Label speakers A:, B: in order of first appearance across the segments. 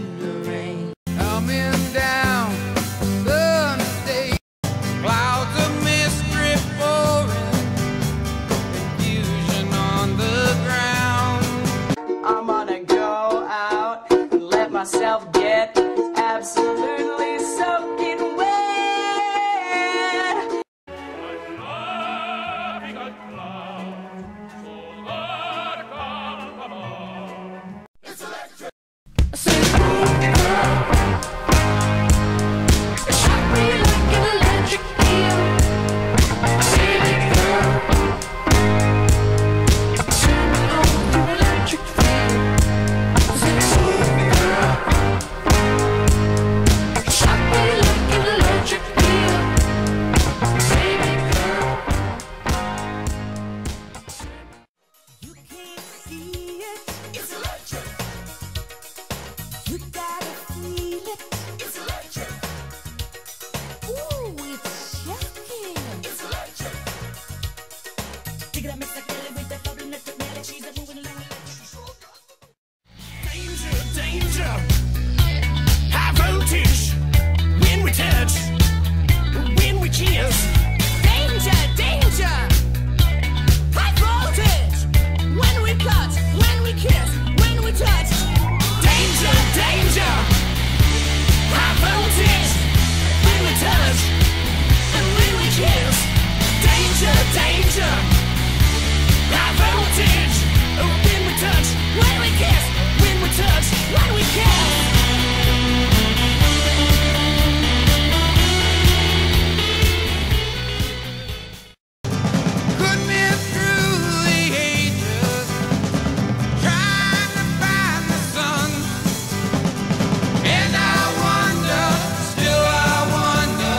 A: in the rain. Coming down the state, clouds of mystery pouring, confusion on the ground.
B: I'm gonna go out and let myself get absolutely soaking wet.
C: You gotta feel it. It's electric. Ooh, it's shocking. It's electric. Dig it up, mix like Kelly with that bubbling electric melody. She's a moving along electric.
D: Danger, danger. High voltage. When we touch, when we kiss.
C: Danger, danger. High voltage. When we cut, when we kiss, when we touch.
D: Danger, danger. High voltage. When we touch, and when we kiss. Danger, danger. High voltage. When we touch, when we kiss, when we touch, when we kiss.
A: Put me through the ages, trying to find the sun. And I wonder, still I wonder,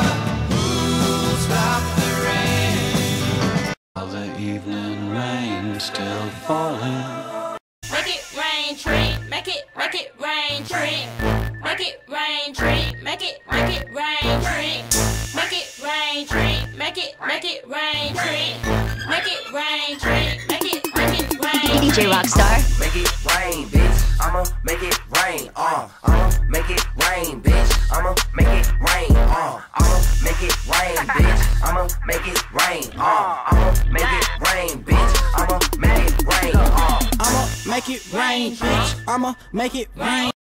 A: who'll stop the rain? While the evening rain still falling.
C: Make it rain, tree. Make it rain, tree. Make it rain, tree. Make it rain, tree. Make it rain, tree. Make it rain, tree. Make it rain, tree. Make it rain.
E: DJ Rockstar.
F: Make it rain, bitch. I'ma make it rain. I'ma make it rain, bitch. I'ma make it rain. I'ma make it rain, bitch. I'ma make it rain. I'ma make it rain, bitch. I'ma make it rain.
G: I'ma make it rain, bitch. I'ma make it rain.